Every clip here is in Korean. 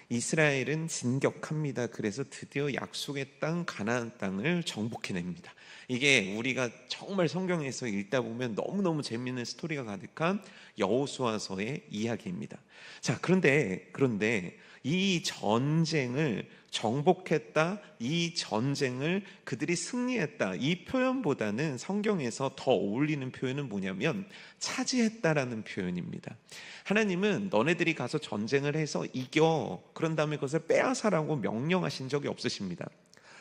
이스라엘은 진격합니다. 그래서 드디어 약속의 땅 가나안 땅을 정복해냅니다. 이게 우리가 정말 성경에서 읽다 보면 너무너무 재미있는 스토리가 가득한 여호수아서의 이야기입니다. 자, 그런데 이 전쟁을 정복했다, 이 전쟁을 그들이 승리했다, 이 표현보다는 성경에서 더 어울리는 표현은 뭐냐면 차지했다라는 표현입니다. 하나님은 너네들이 가서 전쟁을 해서 이겨, 그런 다음에 그것을 빼앗아라고 명령하신 적이 없으십니다.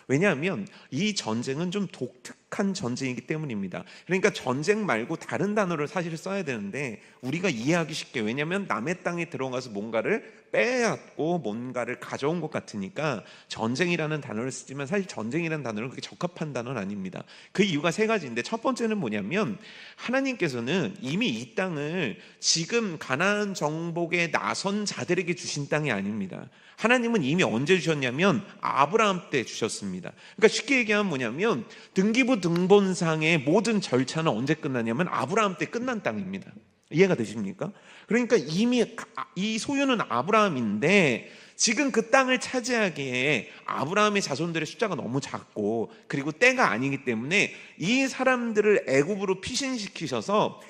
왜냐하면 이 전쟁은 좀 독특한 전쟁이기 때문입니다. 그러니까 전쟁 말고 다른 단어를 사실 써야 되는데 우리가 이해하기 쉽게, 왜냐하면 남의 땅에 들어가서 뭔가를 빼앗고 뭔가를 가져온 것 같으니까 전쟁이라는 단어를 쓰지만 사실 전쟁이라는 단어는 그렇게 적합한 단어는 아닙니다. 그 이유가 세 가지인데, 첫 번째는 뭐냐면 하나님께서는 이미 이 땅을 지금 가나안 정복에 나선 자들에게 주신 땅이 아닙니다. 하나님은 이미 언제 주셨냐면 아브라함 때 주셨습니다. 그러니까 쉽게 얘기하면 뭐냐면 등기부 등본상의 모든 절차는 언제 끝나냐면 아브라함 때 끝난 땅입니다. 이해가 되십니까? 그러니까 이미 이 소유는 아브라함인데 지금 그 땅을 차지하기에 아브라함의 자손들의 숫자가 너무 작고 그리고 때가 아니기 때문에 이 사람들을 애굽으로 피신시키셔서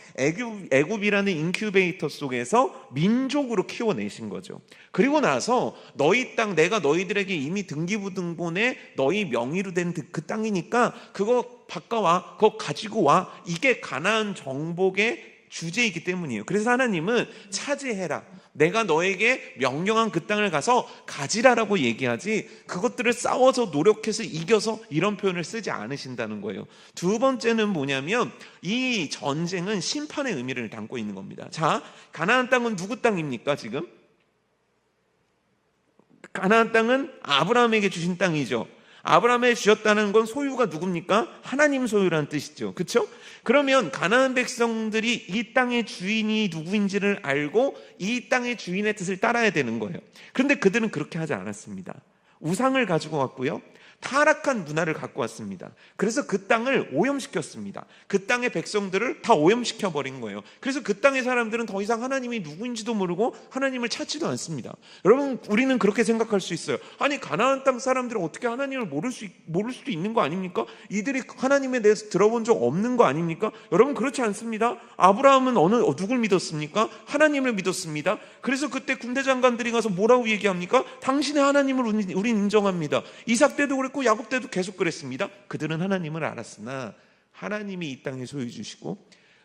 애굽이라는 인큐베이터 속에서 민족으로 키워내신 거죠. 그리고 나서 너희 땅, 내가 너희들에게 이미 등기부 등본에 너희 명의로 된 그 땅이니까 그거 바꿔와, 그거 가지고 와. 이게 가나안 정복의 주제이기 때문이에요. 그래서 하나님은 차지해라, 내가 너에게 명령한 그 땅을 가서 가지라라고 얘기하지 그것들을 싸워서 노력해서 이겨서 이런 표현을 쓰지 않으신다는 거예요. 두 번째는 뭐냐면 이 전쟁은 심판의 의미를 담고 있는 겁니다. 자, 가나안 땅은 누구 땅입니까? 지금 가나안 땅은 아브라함에게 주신 땅이죠. 아브라함에게 주셨다는 건 소유가 누굽니까? 하나님 소유라는 뜻이죠. 그렇죠? 그러면 가나안 백성들이 이 땅의 주인이 누구인지를 알고 이 땅의 주인의 뜻을 따라야 되는 거예요. 그런데 그들은 그렇게 하지 않았습니다. 우상을 가지고 왔고요, 타락한 문화를 갖고 왔습니다. 그래서 그 땅을 오염시켰습니다. 그 땅의 백성들을 다 오염시켜버린 거예요. 그래서 그 땅의 사람들은 더 이상 하나님이 누구인지도 모르고 하나님을 찾지도 않습니다. 여러분, 우리는 그렇게 생각할 수 있어요. 아니, 가나안 땅 사람들은 어떻게 하나님을 모를 수도 있는 거 아닙니까? 이들이 하나님에 대해서 들어본 적 없는 거 아닙니까? 여러분, 그렇지 않습니다. 아브라함은 누굴 믿었습니까? 하나님을 믿었습니다. 그래서 그때 군대 장관들이 가서 뭐라고 얘기합니까? 당신의 하나님을 우린 인정합니다. 이삭 때도 그랬고 야곱 때도 계속 그랬습니다. 그들은 하나님을 알았으나 하나님이 이 땅에 소유 주시고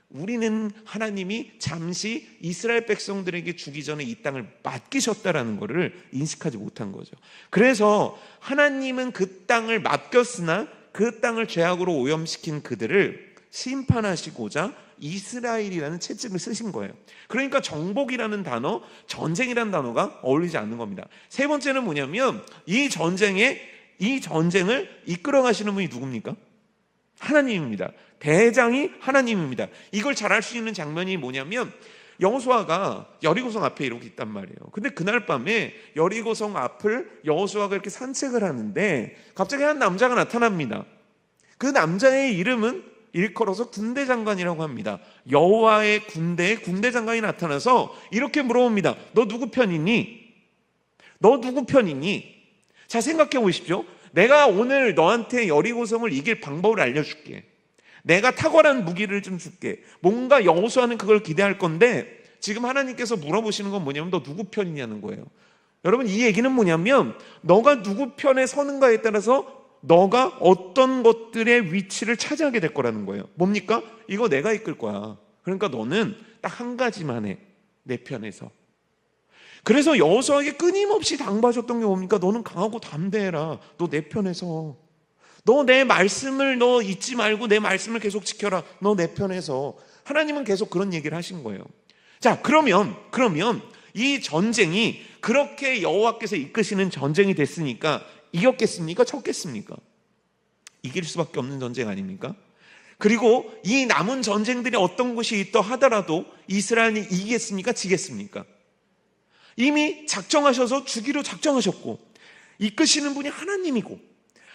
우리는 하나님이 잠시 이스라엘 백성들에게 주기 전에 이 땅을 맡기셨다라는 것을 인식하지 못한 거죠. 그래서 하나님은 그 땅을 맡겼으나 그 땅을 죄악으로 오염시킨 그들을 심판하시고자 이스라엘이라는 채찍을 쓰신 거예요. 그러니까 정복이라는 단어, 전쟁이라는 단어가 어울리지 않는 겁니다. 세 번째는 뭐냐면 이 전쟁을 이끌어 가시는 분이 누굽니까? 하나님입니다. 대장이 하나님입니다. 이걸 잘 알 수 있는 장면이 뭐냐면 여호수아가 여리고성 앞에 이러고 있단 말이에요. 근데 그날 밤에 여리고성 앞을 여호수아가 이렇게 산책을 하는데 갑자기 한 남자가 나타납니다. 그 남자의 이름은 일컬어서 군대 장관이라고 합니다. 여호와의 군대에 군대 장관이 나타나서 이렇게 물어봅니다. 너 누구 편이니? 너 누구 편이니? 자, 생각해 보십시오. 내가 오늘 너한테 여리고성을 이길 방법을 알려줄게. 내가 탁월한 무기를 좀 줄게. 뭔가 여호수아는 그걸 기대할 건데 지금 하나님께서 물어보시는 건 뭐냐면 너 누구 편이냐는 거예요. 여러분, 이 얘기는 뭐냐면 너가 누구 편에 서는가에 따라서 너가 어떤 것들의 위치를 차지하게 될 거라는 거예요. 뭡니까? 이거 내가 이끌 거야. 그러니까 너는 딱 한 가지만 해. 내 편에서. 그래서 여호수아에게 끊임없이 당부하셨던 게 뭡니까? 너는 강하고 담대해라. 너 내 편에서. 너 내 말씀을 너 잊지 말고 내 말씀을 계속 지켜라. 너 내 편에서. 하나님은 계속 그런 얘기를 하신 거예요. 자, 그러면 이 전쟁이 그렇게 여호와께서 이끄시는 전쟁이 됐으니까 이겼겠습니까? 졌겠습니까? 이길 수밖에 없는 전쟁 아닙니까? 그리고 이 남은 전쟁들이 어떤 것이 있다 하더라도 이스라엘이 이기겠습니까? 지겠습니까? 이미 작정하셔서 주기로 작정하셨고 이끄시는 분이 하나님이고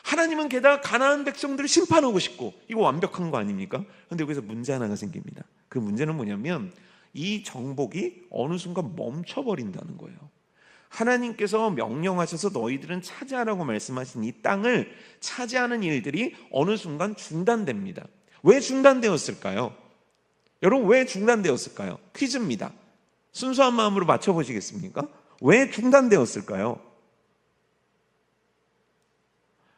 하나님은 게다가 가나안 백성들을 심판하고 싶고 이거 완벽한 거 아닙니까? 그런데 여기서 문제 하나가 생깁니다. 그 문제는 뭐냐면 이 정복이 어느 순간 멈춰버린다는 거예요. 하나님께서 명령하셔서 너희들은 차지하라고 말씀하신 이 땅을 차지하는 일들이 어느 순간 중단됩니다. 왜 중단되었을까요? 여러분, 왜 중단되었을까요? 퀴즈입니다. 순수한 마음으로 맞춰보시겠습니까? 왜 중단되었을까요?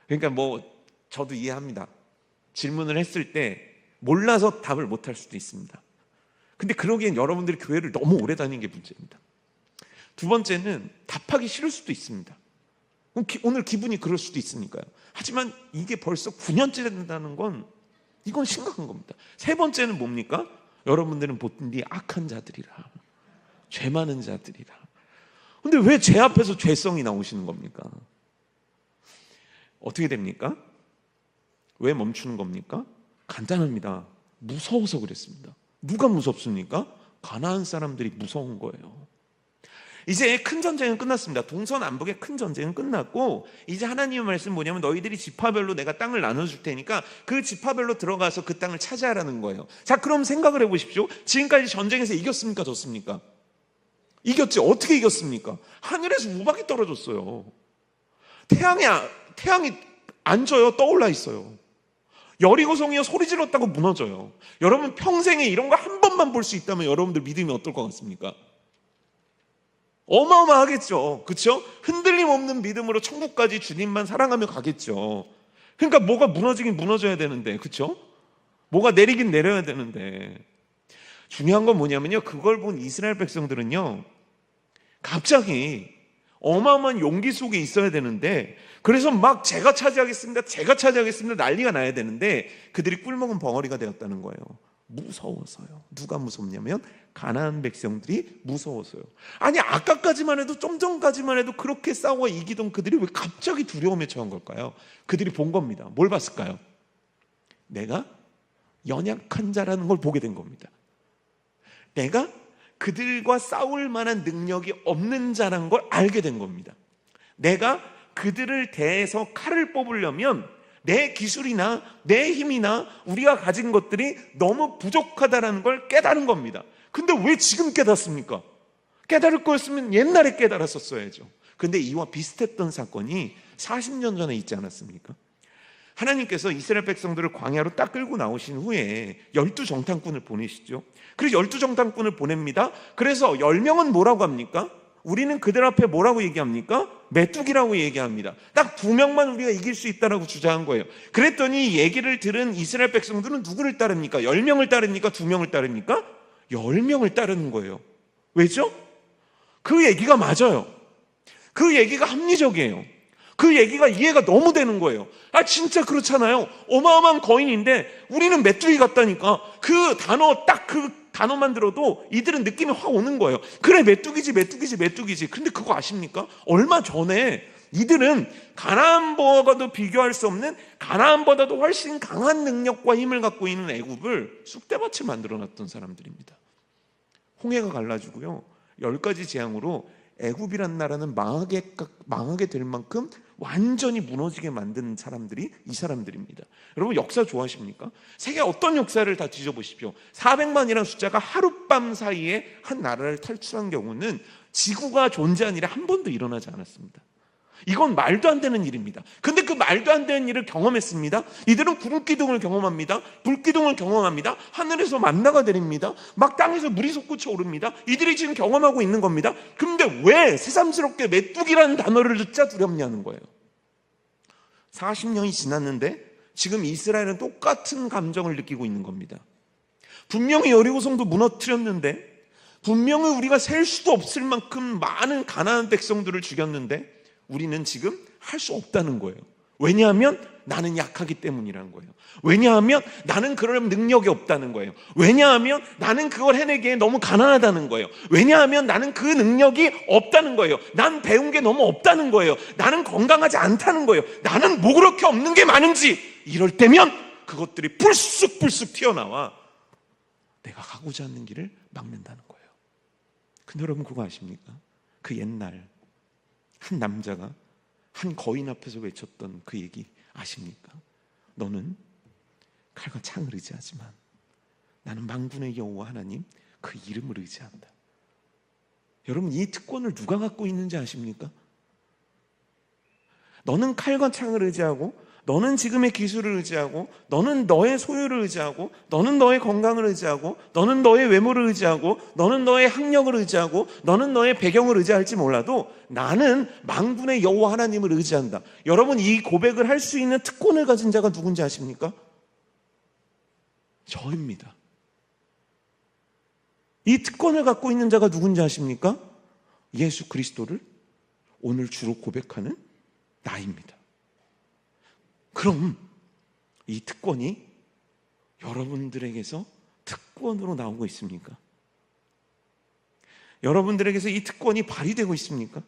그러니까 저도 이해합니다. 질문을 했을 때 몰라서 답을 못할 수도 있습니다. 근데 그러기엔 여러분들이 교회를 너무 오래 다닌 게 문제입니다. 두 번째는 답하기 싫을 수도 있습니다. 오늘 기분이 그럴 수도 있으니까요. 하지만 이게 벌써 9년째 된다는 건 이건 심각한 겁니다. 세 번째는 뭡니까? 여러분들은 보통 악한 자들이라, 죄 많은 자들이라. 근데 왜 제 앞에서 죄성이 나오시는 겁니까? 어떻게 됩니까? 왜 멈추는 겁니까? 간단합니다. 무서워서 그랬습니다. 누가 무섭습니까? 가나안 사람들이 무서운 거예요. 이제 큰 전쟁은 끝났습니다. 동서남북의 큰 전쟁은 끝났고, 이제 하나님의 말씀 뭐냐면 너희들이 지파별로 내가 땅을 나눠줄 테니까 그 지파별로 들어가서 그 땅을 차지하라는 거예요. 자, 그럼 생각을 해보십시오. 지금까지 전쟁에서 이겼습니까? 졌습니까? 이겼지. 어떻게 이겼습니까? 하늘에서 우박이 떨어졌어요. 태양이 안 져요. 떠올라 있어요. 여리고성이요 소리 질렀다고 무너져요. 여러분 평생에 이런 거 한 번만 볼 수 있다면 여러분들 믿음이 어떨 것 같습니까? 어마어마하겠죠. 그렇죠? 흔들림 없는 믿음으로 천국까지 주님만 사랑하며 가겠죠. 그러니까 뭐가 무너지긴 무너져야 되는데, 그렇죠? 뭐가 내리긴 내려야 되는데, 중요한 건 뭐냐면요, 그걸 본 이스라엘 백성들은요 갑자기 어마어마한 용기 속에 있어야 되는데, 그래서 막 제가 차지하겠습니다 난리가 나야 되는데 그들이 꿀먹은 벙어리가 되었다는 거예요. 무서워서요. 누가 무섭냐면 가나안 백성들이 무서워서요. 아니, 아까까지만 해도, 좀 전까지만 해도 그렇게 싸워 이기던 그들이 왜 갑자기 두려움에 처한 걸까요? 그들이 본 겁니다. 뭘 봤을까요? 내가 연약한 자라는 걸 보게 된 겁니다. 내가 그들과 싸울 만한 능력이 없는 자라는 걸 알게 된 겁니다. 내가 그들을 대해서 칼을 뽑으려면 내 기술이나 내 힘이나 우리가 가진 것들이 너무 부족하다는 걸 깨달은 겁니다. 근데 왜 지금 깨닫습니까? 깨달을 거였으면 옛날에 깨달았었어야죠. 근데 이와 비슷했던 사건이 40년 전에 있지 않았습니까? 하나님께서 이스라엘 백성들을 광야로 딱 끌고 나오신 후에 12정탐꾼을 보내시죠. 그래서 12정탐꾼을 보냅니다. 그래서 10명은 뭐라고 합니까? 우리는 그들 앞에 뭐라고 얘기합니까? 메뚜기라고 얘기합니다. 딱 2명만 우리가 이길 수 있다라고 주장한 거예요. 그랬더니 이 얘기를 들은 이스라엘 백성들은 누구를 따릅니까? 10명을 따릅니까? 2명을 따릅니까? 10명을 따르는 거예요. 왜죠? 그 얘기가 맞아요. 그 얘기가 합리적이에요. 그 얘기가 이해가 너무 되는 거예요. 아, 진짜 그렇잖아요. 어마어마한 거인인데 우리는 메뚜기 같다니까. 그 단어, 딱 그 단어만 들어도 이들은 느낌이 확 오는 거예요. 그래, 메뚜기지. 근데 그거 아십니까? 얼마 전에 이들은 가나안보다도 비교할 수 없는, 가나안보다도 훨씬 강한 능력과 힘을 갖고 있는 애굽을 쑥대밭을 만들어놨던 사람들입니다. 홍해가 갈라지고요, 10가지 재앙으로 애굽이란 나라는 망하게 될 만큼 완전히 무너지게 만든 사람들이 이 사람들입니다. 여러분, 역사 좋아하십니까? 세계 어떤 역사를 다 뒤져보십시오. 400만이라는 숫자가 하룻밤 사이에 한 나라를 탈출한 경우는 지구가 존재한 일이 한 번도 일어나지 않았습니다. 이건 말도 안 되는 일입니다. 근데 그 말도 안 되는 일을 경험했습니다. 이들은 구름기둥을 경험합니다. 불기둥을 경험합니다. 하늘에서 만나가 내립니다. 막 땅에서 물이 솟구쳐 오릅니다. 이들이 지금 경험하고 있는 겁니다. 근데 왜 새삼스럽게 메뚜기라는 단어를 듣자 두렵냐는 거예요. 40년이 지났는데 지금 이스라엘은 똑같은 감정을 느끼고 있는 겁니다. 분명히 여리고성도 무너뜨렸는데, 분명히 우리가 셀 수도 없을 만큼 많은 가나안 백성들을 죽였는데 우리는 지금 할 수 없다는 거예요. 왜냐하면 나는 약하기 때문이라는 거예요. 왜냐하면 나는 그럴 능력이 없다는 거예요. 왜냐하면 나는 그걸 해내기에 너무 가난하다는 거예요. 왜냐하면 나는 그 능력이 없다는 거예요. 난 배운 게 너무 없다는 거예요. 나는 건강하지 않다는 거예요. 나는 뭐 그렇게 없는 게 많은지. 이럴 때면 그것들이 불쑥불쑥 튀어나와 내가 가고자 하는 길을 막는다는 거예요. 근데 여러분, 그거 아십니까? 그 옛날 한 남자가 한 거인 앞에서 외쳤던 그 얘기 아십니까? 너는 칼과 창을 의지하지만 나는 만군의 여호와 하나님, 그 이름을 의지한다. 여러분, 이 특권을 누가 갖고 있는지 아십니까? 너는 칼과 창을 의지하고, 너는 지금의 기술을 의지하고, 너는 너의 소유를 의지하고, 너는 너의 건강을 의지하고, 너는 너의 외모를 의지하고, 너는 너의 학력을 의지하고, 너는 너의 배경을 의지할지 몰라도 나는 만군의 여호와 하나님을 의지한다. 여러분, 이 고백을 할 수 있는 특권을 가진 자가 누군지 아십니까? 저입니다. 이 특권을 갖고 있는 자가 누군지 아십니까? 예수 그리스도를 오늘 주로 고백하는 나입니다. 그럼 이 특권이 여러분들에게서 특권으로 나오고 있습니까? 여러분들에게서 이 특권이 발휘되고 있습니까?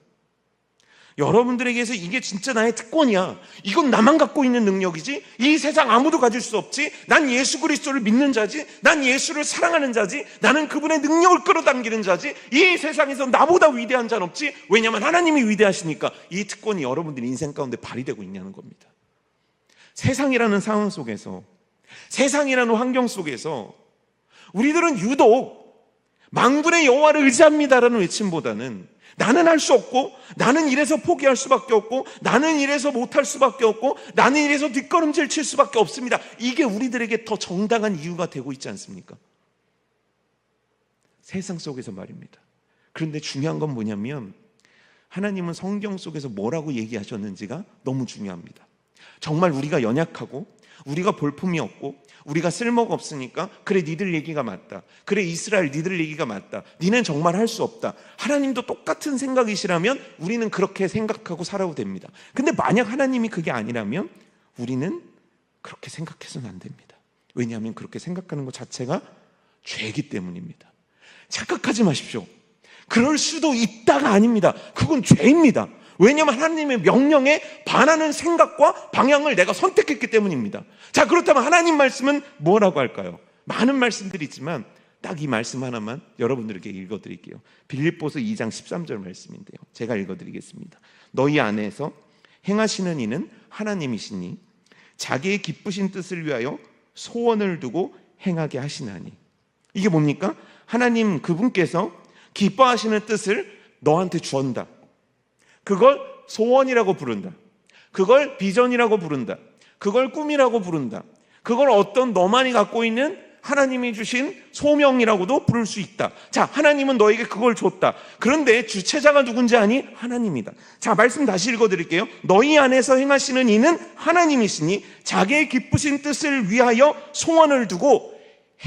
여러분들에게서 이게 진짜 나의 특권이야, 이건 나만 갖고 있는 능력이지, 이 세상 아무도 가질 수 없지, 난 예수 그리스도를 믿는 자지, 난 예수를 사랑하는 자지, 나는 그분의 능력을 끌어당기는 자지, 이 세상에서 나보다 위대한 자는 없지, 왜냐하면 하나님이 위대하시니까. 이 특권이 여러분들 인생 가운데 발휘되고 있냐는 겁니다. 세상이라는 상황 속에서, 세상이라는 환경 속에서 우리들은 유독 만군의 여호와를 의지합니다라는 외침보다는 나는 할 수 없고, 나는 이래서 포기할 수밖에 없고, 나는 이래서 못할 수밖에 없고, 나는 이래서 뒷걸음질 칠 수밖에 없습니다, 이게 우리들에게 더 정당한 이유가 되고 있지 않습니까? 세상 속에서 말입니다. 그런데 중요한 건 뭐냐면, 하나님은 성경 속에서 뭐라고 얘기하셨는지가 너무 중요합니다. 정말 우리가 연약하고, 우리가 볼품이 없고, 우리가 쓸모가 없으니까 그래, 니들 얘기가 맞다, 그래, 이스라엘 니들 얘기가 맞다, 니는 정말 할 수 없다, 하나님도 똑같은 생각이시라면 우리는 그렇게 생각하고 살아도 됩니다. 근데 만약 하나님이 그게 아니라면 우리는 그렇게 생각해서는 안 됩니다. 왜냐하면 그렇게 생각하는 것 자체가 죄이기 때문입니다. 착각하지 마십시오. 그럴 수도 있다가 아닙니다. 그건 죄입니다. 왜냐하면 하나님의 명령에 반하는 생각과 방향을 내가 선택했기 때문입니다. 자, 그렇다면 하나님 말씀은 뭐라고 할까요? 많은 말씀들이 있지만 딱 이 말씀 하나만 여러분들에게 읽어드릴게요. 빌립보서 2장 13절 말씀인데요, 제가 읽어드리겠습니다. 너희 안에서 행하시는 이는 하나님이시니 자기의 기쁘신 뜻을 위하여 소원을 두고 행하게 하시나니. 이게 뭡니까? 하나님 그분께서 기뻐하시는 뜻을 너한테 주었다. 그걸 소원이라고 부른다. 그걸 비전이라고 부른다. 그걸 꿈이라고 부른다. 그걸 어떤 너만이 갖고 있는 하나님이 주신 소명이라고도 부를 수 있다. 자, 하나님은 너에게 그걸 줬다. 그런데 주체자가 누군지 아니? 하나님이다. 자, 말씀 다시 읽어드릴게요. 너희 안에서 행하시는 이는 하나님이시니 자기의 기쁘신 뜻을 위하여 소원을 두고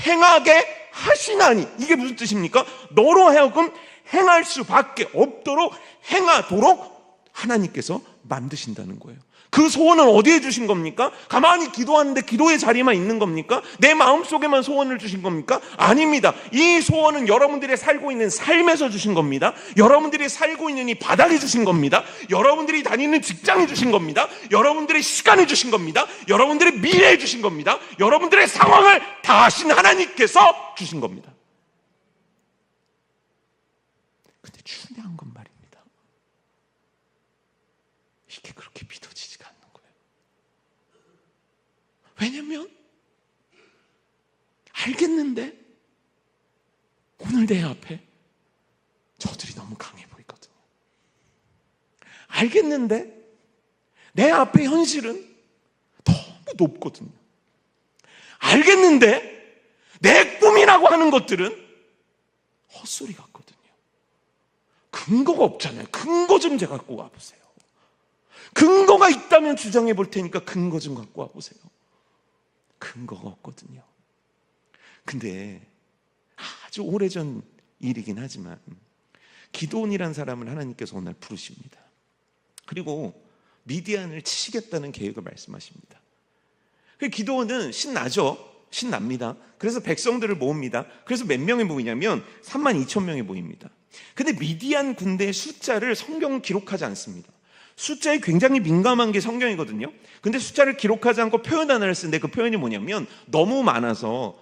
행하게 하시나니. 이게 무슨 뜻입니까? 너로 하여금 행할 수밖에 없도록 행하도록 하나님께서 만드신다는 거예요. 그 소원은 어디에 주신 겁니까? 가만히 기도하는데 기도의 자리만 있는 겁니까? 내 마음속에만 소원을 주신 겁니까? 아닙니다. 이 소원은 여러분들이 살고 있는 삶에서 주신 겁니다. 여러분들이 살고 있는 이 바닥에 주신 겁니다. 여러분들이 다니는 직장에 주신 겁니다. 여러분들의 시간에 주신 겁니다. 여러분들의 미래에 주신 겁니다. 여러분들의 상황을 다 아신 하나님께서 주신 겁니다. 근데 중요한 건 말입니다, 이게 그렇게 믿어지지가 않는 거예요. 왜냐면 알겠는데 오늘 내 앞에 저들이 너무 강해 보이거든요. 알겠는데 내 앞에 현실은 너무 높거든요. 알겠는데 내 꿈이라고 하는 것들은 헛소리 같거든요. 근거가 없잖아요. 근거 좀 제가 갖고 와보세요. 근거가 있다면 주장해 볼 테니까 근거 좀 갖고 와보세요. 근거가 없거든요. 근데 아주 오래전 일이긴 하지만 기드온이라는 사람을 하나님께서 오늘 부르십니다. 그리고 미디안을 치시겠다는 계획을 말씀하십니다. 기드온은 신납니다. 그래서 백성들을 모읍니다. 그래서 몇 명이 모이냐면 32,000명이 모입니다. 근데 미디안 군대의 숫자를 성경은 기록하지 않습니다. 숫자에 굉장히 민감한 게 성경이거든요. 근데 숫자를 기록하지 않고 표현 하나를 쓰는데 그 표현이 뭐냐면 너무 많아서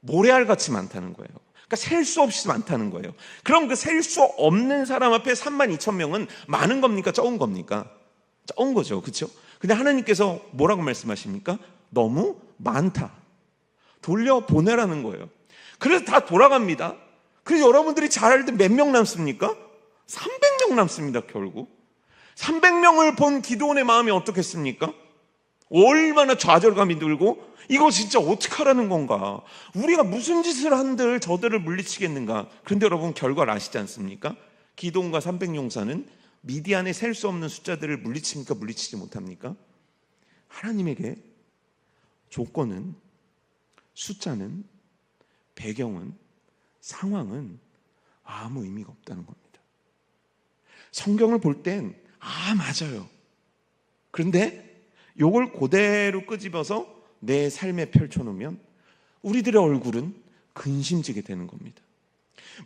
모래알같이 많다는 거예요. 그러니까 셀 수 없이 많다는 거예요. 그럼 그 셀 수 없는 사람 앞에 32,000명은 많은 겁니까? 적은 겁니까? 적은 거죠. 그렇죠? 근데 하나님께서 뭐라고 말씀하십니까? 너무 많다. 돌려보내라는 거예요. 그래서 다 돌아갑니다. 그래서 여러분들이 잘 알듯 몇 명 남습니까? 300명 남습니다. 결국 300명을 본 기드온의 마음이 어떻겠습니까? 얼마나 좌절감이 들고 이거 진짜 어떡하라는 건가? 우리가 무슨 짓을 한들 저들을 물리치겠는가? 그런데 여러분 결과를 아시지 않습니까? 기드온과 300용사는 미디안에 셀 수 없는 숫자들을 물리칩니까? 물리치지 못합니까? 하나님에게 조건은, 숫자는, 배경은, 상황은 아무 의미가 없다는 겁니다. 성경을 볼 땐 맞아요. 그런데 이걸 그대로 끄집어서 내 삶에 펼쳐놓으면 우리들의 얼굴은 근심지게 되는 겁니다.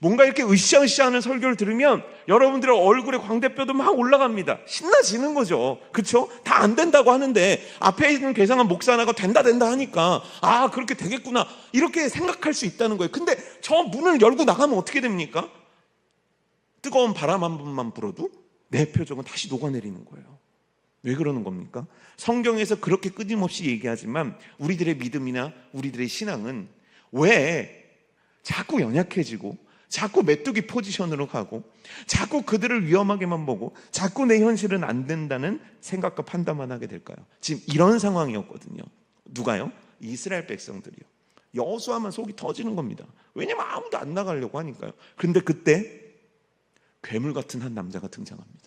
뭔가 이렇게 으쌰으쌰하는 설교를 들으면 여러분들의 얼굴에 광대뼈도 막 올라갑니다. 신나지는 거죠. 그렇죠? 다 안 된다고 하는데 앞에 있는 괴상한 목사나가 된다 하니까 그렇게 되겠구나 이렇게 생각할 수 있다는 거예요. 근데 저 문을 열고 나가면 어떻게 됩니까? 뜨거운 바람 한 번만 불어도 내 표정은 다시 녹아내리는 거예요. 왜 그러는 겁니까? 성경에서 그렇게 끊임없이 얘기하지만 우리들의 믿음이나 우리들의 신앙은 왜 자꾸 연약해지고 자꾸 메뚜기 포지션으로 가고 자꾸 그들을 위험하게만 보고 자꾸 내 현실은 안 된다는 생각과 판단만 하게 될까요? 지금 이런 상황이었거든요. 누가요? 이스라엘 백성들이요. 여호수아만 속이 터지는 겁니다. 왜냐면 아무도 안 나가려고 하니까요. 그런데 그때 괴물 같은 한 남자가 등장합니다.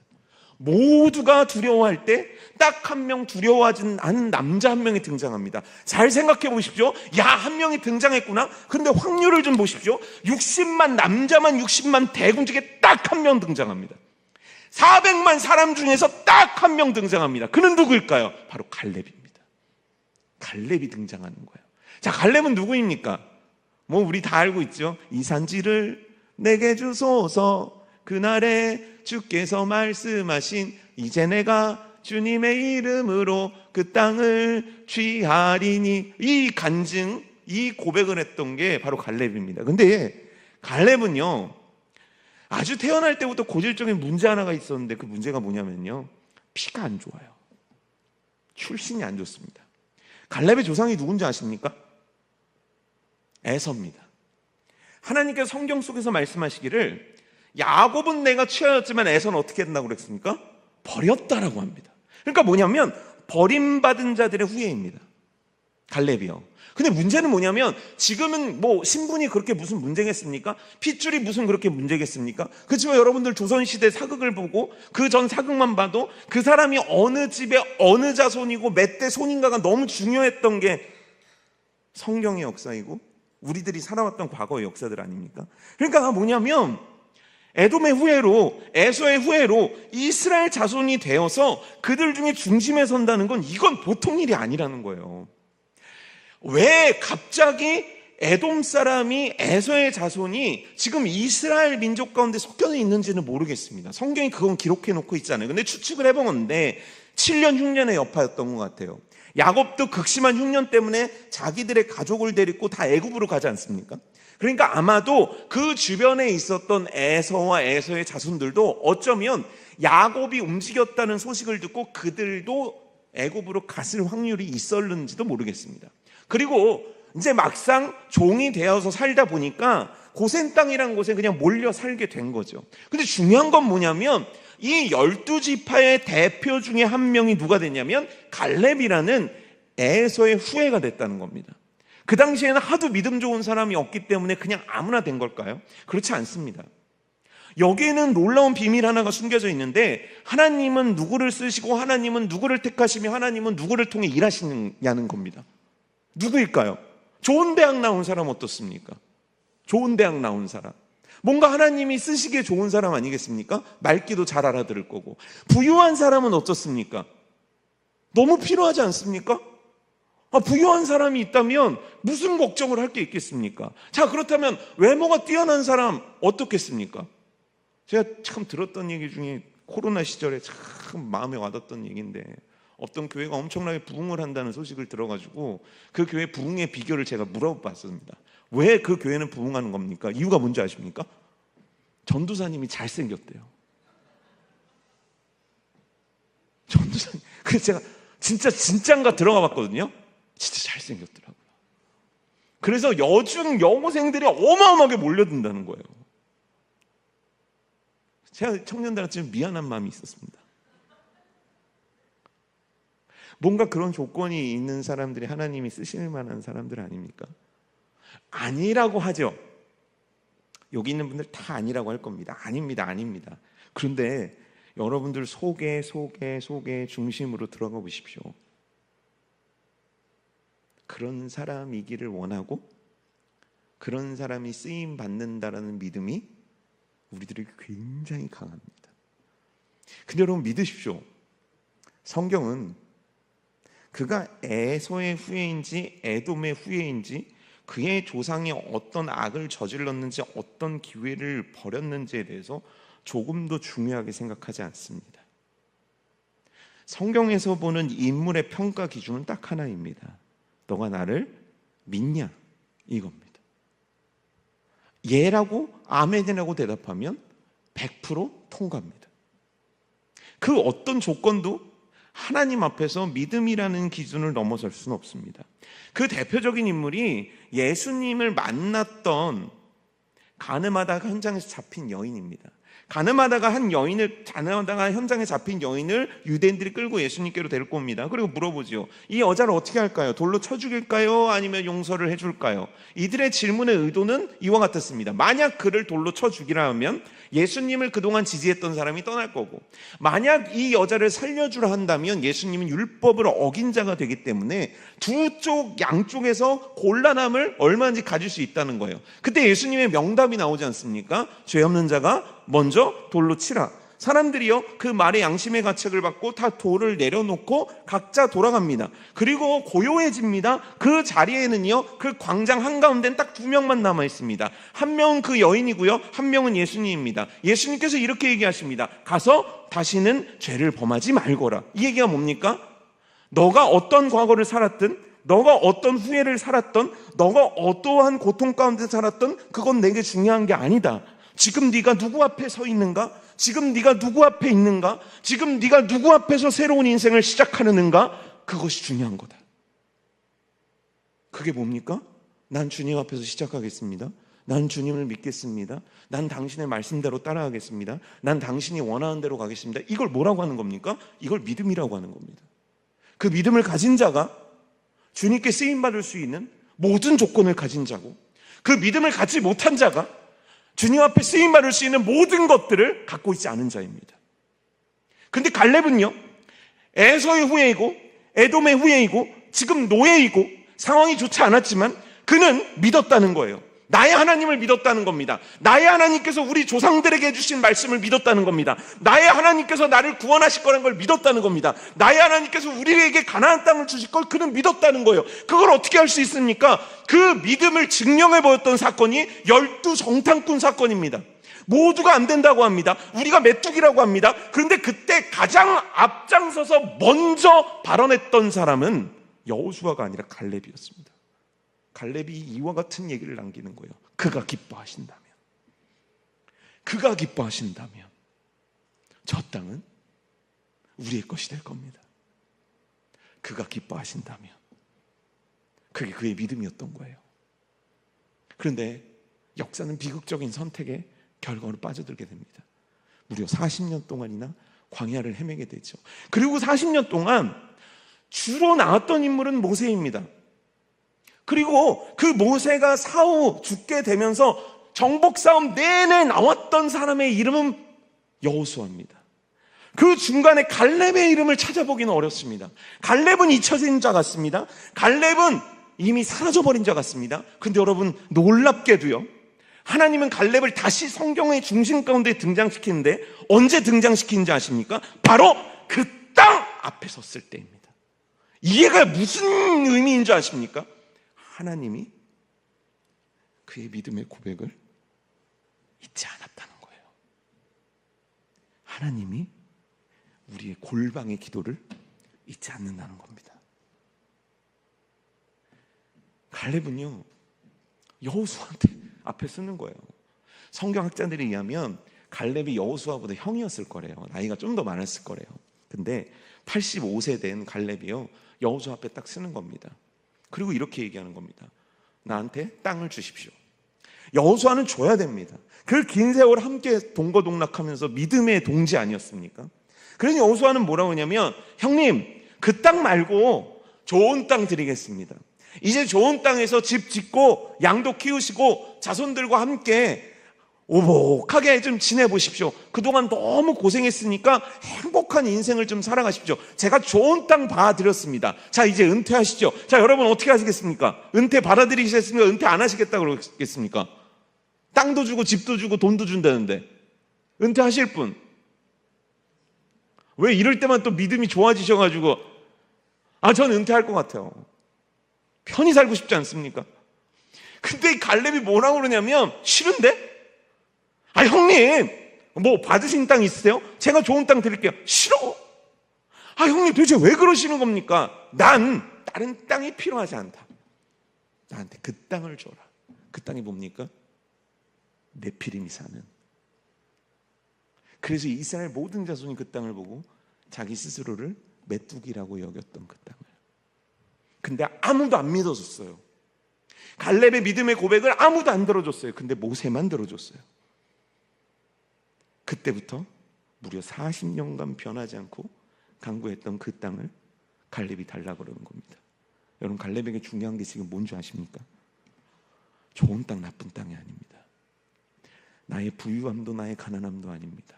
모두가 두려워할 때 딱 한 명 두려워하지 않은 남자 한 명이 등장합니다. 잘 생각해 보십시오. 한 명이 등장했구나. 근데 확률을 좀 보십시오. 60만 남자만 60만 대군 중에 딱 한 명 등장합니다. 400만 사람 중에서 딱 한 명 등장합니다. 그는 누구일까요? 바로 갈렙입니다. 갈렙이 등장하는 거예요. 자, 갈렙은 누구입니까? 우리 다 알고 있죠. 이 산지를 내게 주소서, 그날에 주께서 말씀하신 이제 내가 주님의 이름으로 그 땅을 취하리니, 이 간증, 이 고백을 했던 게 바로 갈렙입니다. 근데 갈렙은요 아주 태어날 때부터 고질적인 문제 하나가 있었는데 그 문제가 뭐냐면요, 피가 안 좋아요. 출신이 안 좋습니다. 갈렙의 조상이 누군지 아십니까? 에서입니다. 하나님께서 성경 속에서 말씀하시기를 야곱은 내가 취하였지만 에서는 어떻게 했다고 그랬습니까? 버렸다라고 합니다. 그러니까 뭐냐면 버림받은 자들의 후예입니다. 갈렙이요. 근데 문제는 뭐냐면 지금은 신분이 그렇게 무슨 문제겠습니까? 핏줄이 무슨 그렇게 문제겠습니까? 그렇지만 여러분들 조선시대 사극을 보고 그 전 사극만 봐도 그 사람이 어느 집에 어느 자손이고 몇 대 손인가가 너무 중요했던 게 성경의 역사이고 우리들이 살아왔던 과거의 역사들 아닙니까? 그러니까 뭐냐면 에돔의 후예로, 에서의 후예로 이스라엘 자손이 되어서 그들 중에 중심에 선다는 건 이건 보통 일이 아니라는 거예요. 왜 갑자기 에돔 사람이, 에서의 자손이 지금 이스라엘 민족 가운데 섞여 있는지는 모르겠습니다. 성경이 그건 기록해 놓고 있잖아요. 근데 추측을 해보는데 7년 흉년의 여파였던 것 같아요. 야곱도 극심한 흉년 때문에 자기들의 가족을 데리고 다 애굽으로 가지 않습니까? 그러니까 아마도 그 주변에 있었던 에서와 에서의 자손들도 어쩌면 야곱이 움직였다는 소식을 듣고 그들도 애굽으로 갔을 확률이 있었는지도 모르겠습니다. 그리고 이제 막상 종이 되어서 살다 보니까 고센 땅이라는 곳에 그냥 몰려 살게 된 거죠. 근데 중요한 건 뭐냐면 이 12지파의 대표 중에 한 명이 누가 됐냐면 갈렙이라는 에서의 후예가 됐다는 겁니다. 그 당시에는 하도 믿음 좋은 사람이 없기 때문에 그냥 아무나 된 걸까요? 그렇지 않습니다. 여기에는 놀라운 비밀 하나가 숨겨져 있는데 하나님은 누구를 쓰시고 하나님은 누구를 택하시며 하나님은 누구를 통해 일하시느냐는 겁니다. 누구일까요? 좋은 대학 나온 사람 어떻습니까? 좋은 대학 나온 사람, 뭔가 하나님이 쓰시기에 좋은 사람 아니겠습니까? 말귀도 잘 알아들을 거고. 부유한 사람은 어떻습니까? 너무 필요하지 않습니까? 부유한 사람이 있다면 무슨 걱정을 할 게 있겠습니까? 자, 그렇다면 외모가 뛰어난 사람 어떻겠습니까? 제가 참 들었던 얘기 중에 코로나 시절에 참 마음에 와닿던 얘기인데 어떤 교회가 엄청나게 부흥을 한다는 소식을 들어가지고 그 교회 부흥의 비결을 제가 물어봤습니다. 왜 그 교회는 부흥하는 겁니까? 이유가 뭔지 아십니까? 전도사님이 잘생겼대요. 전도사님. 그래서 제가 진짜인가 들어가 봤거든요. 진짜 잘생겼더라고요. 그래서 여중 여고생들이 어마어마하게 몰려든다는 거예요. 제가 청년들한테 좀 미안한 마음이 있었습니다. 뭔가 그런 조건이 있는 사람들이 하나님이 쓰실 만한 사람들 아닙니까? 아니라고 하죠. 여기 있는 분들 다 아니라고 할 겁니다. 아닙니다. 그런데 여러분들 속에 중심으로 들어가 보십시오. 그런 사람이기를 원하고 그런 사람이 쓰임 받는다라는 믿음이 우리들에게 굉장히 강합니다. 근데 여러분 믿으십시오. 성경은 그가 에서의 후예인지 에돔의 후예인지 그의 조상이 어떤 악을 저질렀는지 어떤 기회를 버렸는지에 대해서 조금도 중요하게 생각하지 않습니다. 성경에서 보는 인물의 평가 기준은 딱 하나입니다. 너가 나를 믿냐? 이겁니다. 예라고 아멘이라고 대답하면 100% 통과합니다. 그 어떤 조건도 하나님 앞에서 믿음이라는 기준을 넘어설 수는 없습니다. 그 대표적인 인물이 예수님을 만났던 가늠하다가 현장에서 잡힌 여인입니다. 가늠하다가 현장에 잡힌 여인을 유대인들이 끌고 예수님께로 데리고 옵니다. 그리고 물어보죠. 이 여자를 어떻게 할까요? 돌로 쳐 죽일까요? 아니면 용서를 해줄까요? 이들의 질문의 의도는 이와 같았습니다. 만약 그를 돌로 쳐 죽이라 하면 예수님을 그동안 지지했던 사람이 떠날 거고, 만약 이 여자를 살려주라 한다면 예수님은 율법을 어긴 자가 되기 때문에 양쪽에서 곤란함을 얼마든지 가질 수 있다는 거예요. 그때 예수님의 명답이 나오지 않습니까? 죄 없는 자가 먼저 돌로 치라. 사람들이요 그 말의 양심의 가책을 받고 다 돌을 내려놓고 각자 돌아갑니다. 그리고 고요해집니다. 그 자리에는요 그 광장 한가운데는 딱 2명만 남아 있습니다. 한 명은 그 여인이고요, 한 명은 예수님입니다. 예수님께서 이렇게 얘기하십니다. 가서 다시는 죄를 범하지 말거라. 이 얘기가 뭡니까? 너가 어떤 과거를 살았든, 너가 어떤 후회를 살았던, 너가 어떠한 고통 가운데 살았던, 그건 내게 중요한 게 아니다. 지금 네가 누구 앞에 서 있는가? 지금 네가 누구 앞에 있는가? 지금 네가 누구 앞에서 새로운 인생을 시작하는가? 그것이 중요한 거다. 그게 뭡니까? 난 주님 앞에서 시작하겠습니다. 난 주님을 믿겠습니다. 난 당신의 말씀대로 따라가겠습니다. 난 당신이 원하는 대로 가겠습니다. 이걸 뭐라고 하는 겁니까? 이걸 믿음이라고 하는 겁니다. 그 믿음을 가진 자가 주님께 쓰임받을 수 있는 모든 조건을 가진 자고, 그 믿음을 갖지 못한 자가 주님 앞에 쓰임받을 수 있는 모든 것들을 갖고 있지 않은 자입니다. 근데 갈렙은요, 에서의 후예이고 에돔의 후예이고 지금 노예이고 상황이 좋지 않았지만 그는 믿었다는 거예요. 나의 하나님을 믿었다는 겁니다. 나의 하나님께서 우리 조상들에게 해주신 말씀을 믿었다는 겁니다. 나의 하나님께서 나를 구원하실 거라는 걸 믿었다는 겁니다. 나의 하나님께서 우리에게 가나안 땅을 주실 걸 그는 믿었다는 거예요. 그걸 어떻게 할 수 있습니까? 그 믿음을 증명해 보였던 사건이 12정탐꾼 사건입니다. 모두가 안 된다고 합니다. 우리가 메뚜기라고 합니다. 그런데 그때 가장 앞장서서 먼저 발언했던 사람은 여호수아가 아니라 갈렙이었습니다. 갈렙이 이와 같은 얘기를 남기는 거예요. 그가 기뻐하신다면 저 땅은 우리의 것이 될 겁니다. 그가 기뻐하신다면. 그게 그의 믿음이었던 거예요. 그런데 역사는 비극적인 선택의 결과로 빠져들게 됩니다. 무려 40년 동안이나 광야를 헤매게 되죠. 그리고 40년 동안 주로 나왔던 인물은 모세입니다. 그리고 그 모세가 사후 죽게 되면서 정복 싸움 내내 나왔던 사람의 이름은 여호수아입니다. 그 중간에 갈렙의 이름을 찾아보기는 어렵습니다. 갈렙은 잊혀진 자 같습니다. 갈렙은 이미 사라져버린 자 같습니다. 근데 여러분, 놀랍게도요, 하나님은 갈렙을 다시 성경의 중심 가운데 등장시키는데 언제 등장시키는지 아십니까? 바로 그 땅 앞에 섰을 때입니다. 이해가 무슨 의미인 줄 아십니까? 하나님이 그의 믿음의 고백을 잊지 않았다는 거예요. 하나님이 우리의 골방의 기도를 잊지 않는다는 겁니다. 갈렙은요, 여호수아한테 앞에 쓰는 거예요. 성경학자들에 의하면 갈렙이 여호수아보다 형이었을 거래요. 나이가 좀 더 많았을 거래요. 근데 85세 된 갈렙이요, 여호수아 앞에 딱 쓰는 겁니다. 그리고 이렇게 얘기하는 겁니다. 나한테 땅을 주십시오. 여호수아는 줘야 됩니다. 그 긴 세월 함께 동거동락하면서 믿음의 동지 아니었습니까? 그래서 여호수아는 뭐라고 하냐면, 형님 그 땅 말고 좋은 땅 드리겠습니다. 이제 좋은 땅에서 집 짓고 양도 키우시고 자손들과 함께 오복하게 좀 지내보십시오. 그동안 너무 고생했으니까 행복한 인생을 좀 살아가십시오. 제가 좋은 땅 봐드렸습니다. 자, 이제 은퇴하시죠. 자, 여러분 어떻게 하시겠습니까? 은퇴 받아들이시겠습니까? 은퇴 안 하시겠다고 그러겠습니까? 땅도 주고 집도 주고 돈도 준다는데 은퇴하실 분, 왜 이럴 때만 또 믿음이 좋아지셔가지고 전 은퇴할 것 같아요. 편히 살고 싶지 않습니까? 근데 이 갈렙이 뭐라고 그러냐면, 싫은데? 형님 뭐 받으신 땅 있으세요? 제가 좋은 땅 드릴게요. 싫어. 형님 도대체 왜 그러시는 겁니까? 난 다른 땅이 필요하지 않다. 나한테 그 땅을 줘라. 그 땅이 뭡니까? 네피림이 사는. 그래서 이스라엘 모든 자손이 그 땅을 보고 자기 스스로를 메뚜기라고 여겼던 그 땅을. 근데 아무도 안 믿어줬어요. 갈렙의 믿음의 고백을 아무도 안 들어줬어요. 근데 모세만 들어줬어요. 그때부터 무려 40년간 변하지 않고 강구했던 그 땅을 갈렙이 달라고 그러는 겁니다. 여러분, 갈렙에게 중요한 게 지금 뭔지 아십니까? 좋은 땅, 나쁜 땅이 아닙니다. 나의 부유함도 나의 가난함도 아닙니다.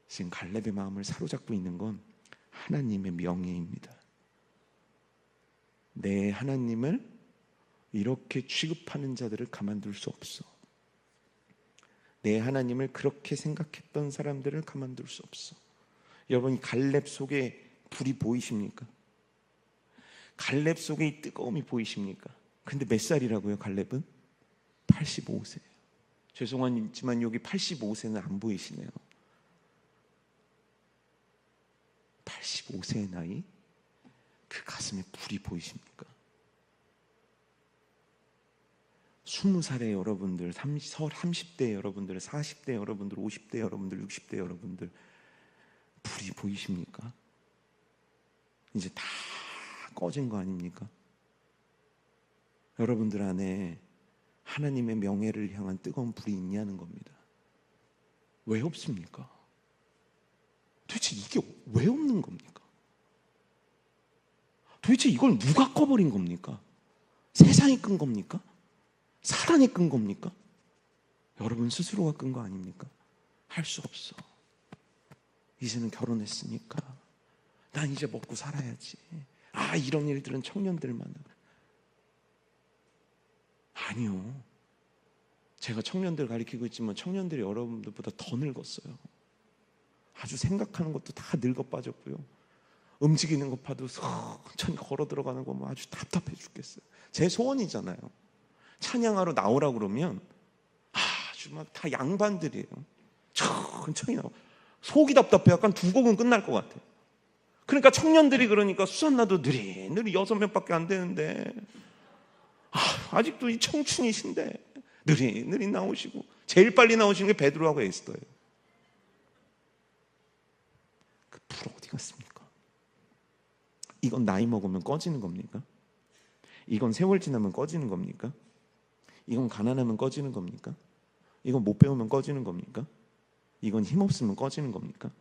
지금 갈렙의 마음을 사로잡고 있는 건 하나님의 명예입니다. 내 하나님을 이렇게 취급하는 자들을 가만둘 수 없어. 내 하나님을 그렇게 생각했던 사람들을 가만둘 수 없어. 여러분, 갈렙 속에 불이 보이십니까? 갈렙 속에 이 뜨거움이 보이십니까? 근데 몇 살이라고요? 갈렙은 85세예요. 죄송하지만 여기 85세는 안 보이시네요. 85세의 나이, 그 가슴에 불이 보이십니까? 20살의 여러분들, 30대 여러분들, 40대 여러분들, 50대 여러분들, 60대 여러분들, 불이 보이십니까? 이제 다 꺼진 거 아닙니까? 여러분들 안에 하나님의 명예를 향한 뜨거운 불이 있냐는 겁니다. 왜 없습니까? 도대체 이게 왜 없는 겁니까? 도대체 이걸 누가 꺼버린 겁니까? 세상이 끈 겁니까? 사단이 끈 겁니까? 여러분 스스로가 끈 거 아닙니까? 할 수 없어. 이제는 결혼했으니까 난 이제 먹고 살아야지. 이런 일들은 청년들만. 아니요. 제가 청년들 가르치고 있지만 청년들이 여러분들보다 더 늙었어요. 아주 생각하는 것도 다 늙어 빠졌고요. 움직이는 것 봐도 천천히 걸어 들어가는 거 아주 답답해 죽겠어요. 제 소원이잖아요. 찬양하러 나오라 그러면 아주 막 다 양반들이에요. 천천히 나와. 속이 답답해. 약간 두 곡은 끝날 것 같아요. 그러니까 청년들이 그러니까 수산나도 느리느리 6명밖에 안 되는데 아직도 이 청춘이신데 느리느리 나오시고, 제일 빨리 나오시는 게 베드로하고 에스더예요. 그 불 어디 갔습니까? 이건 나이 먹으면 꺼지는 겁니까? 이건 세월 지나면 꺼지는 겁니까? 이건 가난하면 꺼지는 겁니까? 이건 못 배우면 꺼지는 겁니까? 이건 힘없으면 꺼지는 겁니까?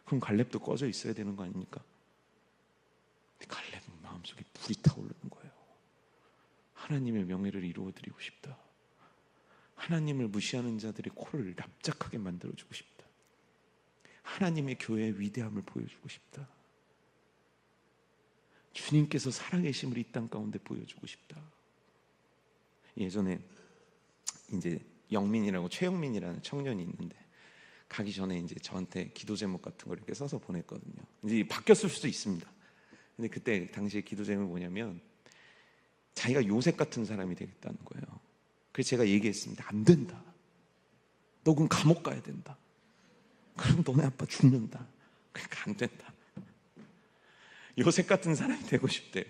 그럼 갈렙도 꺼져 있어야 되는 거 아닙니까? 근데 갈렙은 마음속에 불이 타오르는 거예요. 하나님의 명예를 이루어드리고 싶다. 하나님을 무시하는 자들의 코를 납작하게 만들어주고 싶다. 하나님의 교회의 위대함을 보여주고 싶다. 주님께서 살아계심을 이 땅 가운데 보여주고 싶다. 예전에 이제 영민이라고, 최영민이라는 청년이 있는데 가기 전에 이제 저한테 기도 제목 같은 걸 이렇게 써서 보냈거든요. 이제 바뀌었을 수도 있습니다. 근데 그때 당시에 기도 제목이 뭐냐면 자기가 요셉 같은 사람이 되겠다는 거예요. 그래서 제가 얘기했습니다. 안 된다. 너 그럼 감옥 가야 된다. 그럼 너네 아빠 죽는다. 그러니까 안 된다. 요셉 같은 사람이 되고 싶대요.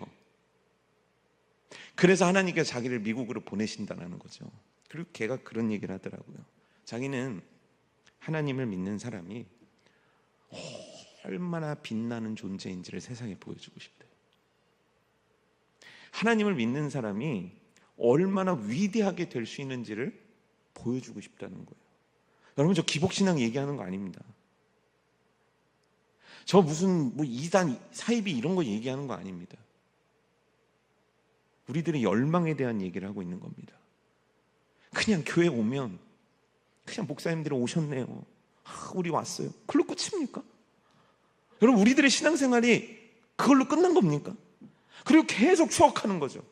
그래서 하나님께서 자기를 미국으로 보내신다는 거죠. 그리고 걔가 그런 얘기를 하더라고요. 자기는 하나님을 믿는 사람이 얼마나 빛나는 존재인지를 세상에 보여주고 싶대요. 하나님을 믿는 사람이 얼마나 위대하게 될 수 있는지를 보여주고 싶다는 거예요. 여러분, 저 기복신앙 얘기하는 거 아닙니다. 저 무슨 뭐 이단 사이비 이런 거 얘기하는 거 아닙니다. 우리들의 열망에 대한 얘기를 하고 있는 겁니다. 그냥 교회 오면 그냥 목사님들이 오셨네요, 우리 왔어요, 그걸로 끝입니까? 여러분, 우리들의 신앙생활이 그걸로 끝난 겁니까? 그리고 계속 추억하는 거죠.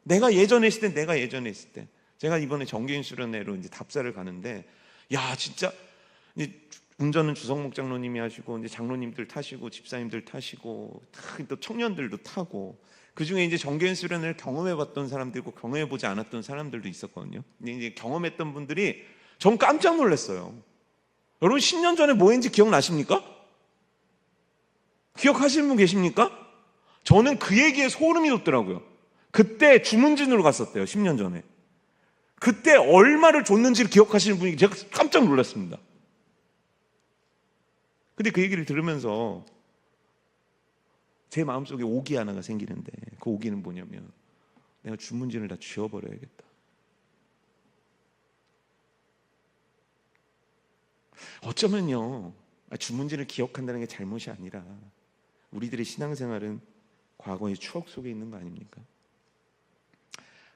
내가 예전에 했을 때, 내가 예전에 했을 때. 제가 이번에 정교인 수련회로 이제 답사를 가는데, 야, 진짜 이제 운전은 주성목 장로님이 하시고, 이제 장로님들 타시고, 집사님들 타시고, 또 청년들도 타고, 그 중에 이제 정교인 수련회를 경험해봤던 사람도 있고 경험해보지 않았던 사람들도 있었거든요. 근데 이제 경험했던 분들이 전 깜짝 놀랐어요. 여러분, 10년 전에 뭐 했는지 기억나십니까? 기억하시는 분 계십니까? 저는 그 얘기에 소름이 돋더라고요. 그때 주문진으로 갔었대요, 10년 전에. 그때 얼마를 줬는지를 기억하시는 분이 제가 깜짝 놀랐습니다. 근데 그 얘기를 들으면서 제 마음속에 오기 하나가 생기는데, 그 오기는 뭐냐면, 내가 주문진을 다 지워버려야겠다. 어쩌면요, 주문진을 기억한다는 게 잘못이 아니라 우리들의 신앙생활은 과거의 추억 속에 있는 거 아닙니까?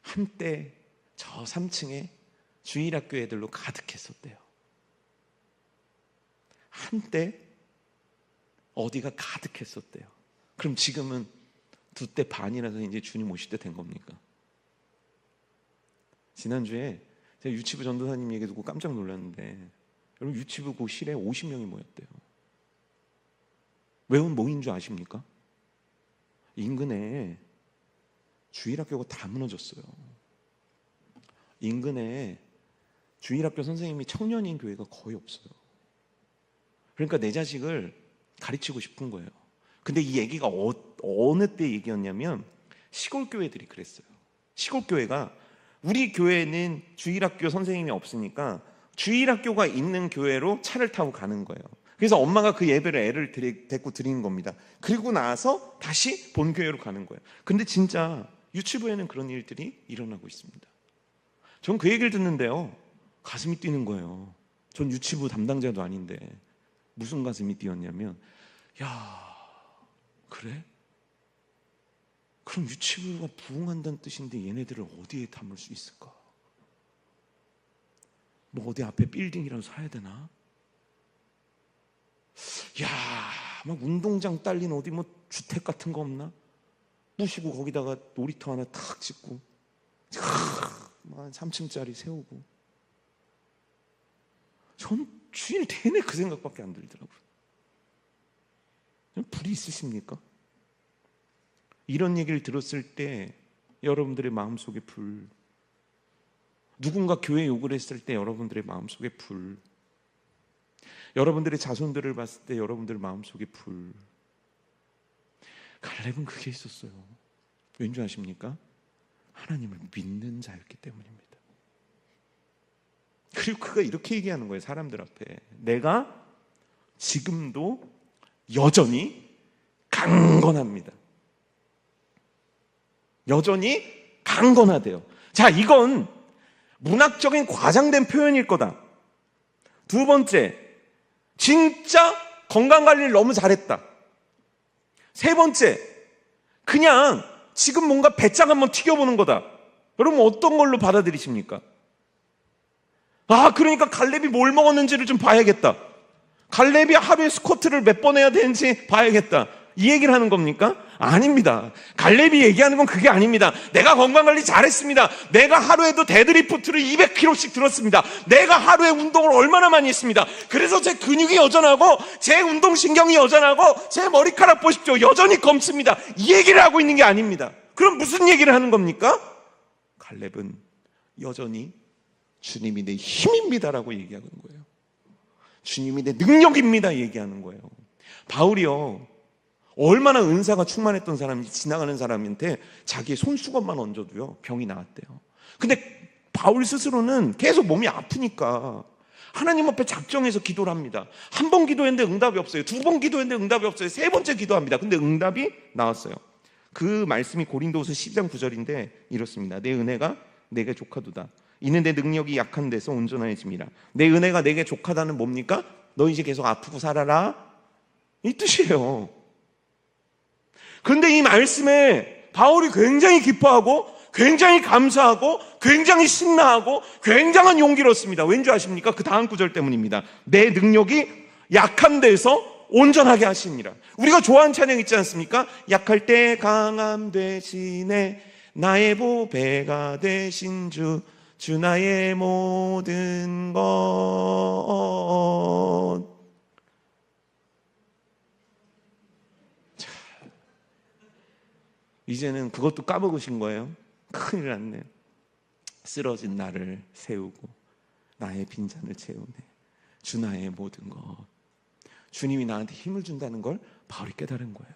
한때 저 3층에 주일학교 애들로 가득했었대요. 한때 어디가 가득했었대요. 그럼 지금은 2대 반이라서 이제 주님 오실 때 된 겁니까? 지난주에 제가 유치부 전도사님 얘기 듣고 깜짝 놀랐는데, 여러분, 유치부 그 실에 50명이 모였대요. 왜 모인 줄 아십니까? 인근에 주일학교가 다 무너졌어요. 인근에 주일학교 선생님이 청년인 교회가 거의 없어요. 그러니까 내 자식을 가르치고 싶은 거예요. 근데 이 얘기가 어느 때 얘기였냐면, 시골 교회들이 그랬어요. 시골 교회가, 우리 교회는 주일학교 선생님이 없으니까 주일학교가 있는 교회로 차를 타고 가는 거예요. 그래서 엄마가 그 예배를 애를 데리고 드리는 겁니다. 그리고 나서 다시 본교회로 가는 거예요. 근데 진짜 유치부에는 그런 일들이 일어나고 있습니다. 전 그 얘기를 듣는데요, 가슴이 뛰는 거예요. 전 유치부 담당자도 아닌데 무슨 가슴이 뛰었냐면, 야, 그래? 그럼 유치부가 부흥한다는 뜻인데 얘네들을 어디에 담을 수 있을까? 뭐 어디 앞에 빌딩이라도 사야 되나? 야, 막 운동장 딸린 어디 뭐 주택 같은 거 없나? 부시고 거기다가 놀이터 하나 탁 짓고, 한 3층짜리 세우고. 전 주일 내내 그 생각밖에 안 들더라고요. 불이 있으십니까? 이런 얘기를 들었을 때 여러분들의 마음속에 불, 누군가 교회 욕을 했을 때 여러분들의 마음속에 불, 여러분들의 자손들을 봤을 때 여러분들 마음속에 불. 갈렙은 그게 있었어요. 왠지 아십니까? 하나님을 믿는 자였기 때문입니다. 그리고 그가 이렇게 얘기하는 거예요, 사람들 앞에. 내가 지금도 여전히 강건합니다. 여전히 강건하대요. 자, 이건 문학적인 과장된 표현일 거다. 두 번째, 진짜 건강관리를 너무 잘했다. 세 번째, 그냥 지금 뭔가 배짱 한번 튀겨보는 거다. 여러분, 어떤 걸로 받아들이십니까? 아, 그러니까 갈렙이 뭘 먹었는지를 좀 봐야겠다. 갈렙이 하루에 스쿼트를 몇 번 해야 되는지 봐야겠다. 이 얘기를 하는 겁니까? 아닙니다. 갈렙이 얘기하는 건 그게 아닙니다. 내가 건강관리 잘했습니다. 내가 하루에도 데드리프트를 200kg씩 들었습니다. 내가 하루에 운동을 얼마나 많이 했습니다. 그래서 제 근육이 여전하고 제 운동신경이 여전하고 제 머리카락 보십시오, 여전히 검습니다. 이 얘기를 하고 있는 게 아닙니다. 그럼 무슨 얘기를 하는 겁니까? 갈렙은 여전히 주님이 내 힘입니다라고 얘기하는 거예요. 주님이 내 능력입니다 얘기하는 거예요. 바울이요, 얼마나 은사가 충만했던 사람인지 지나가는 사람한테 자기의 손수건만 얹어도요 병이 나았대요. 근데 바울 스스로는 계속 몸이 아프니까 하나님 앞에 작정해서 기도를 합니다. 한 번 기도했는데 응답이 없어요. 2번 기도했는데 응답이 없어요. 3번째 기도합니다. 근데 응답이 나왔어요. 그 말씀이 고린도후서 10장 9절인데 이렇습니다. 내 은혜가 내게 족하도다. 이는 내 능력이 약한 데서 온전해짐이라. 내 은혜가 내게 족하다는 뭡니까? 너 이제 계속 아프고 살아라, 이 뜻이에요. 그런데 이 말씀에 바울이 굉장히 기뻐하고 굉장히 감사하고 굉장히 신나하고 굉장한 용기를 얻습니다. 왠지 아십니까? 그 다음 구절 때문입니다. 내 능력이 약한 데서 온전하게 하시니라. 우리가 좋아하는 찬양 있지 않습니까? 약할 때 강함 되시네 나의 보배가 되신 주 나의 모든 것. 자, 이제는 그것도 까먹으신 거예요. 큰일 났네. 쓰러진 나를 세우고 나의 빈잔을 채우네 주 나의 모든 것. 주님이 나한테 힘을 준다는 걸 바울이 깨달은 거예요.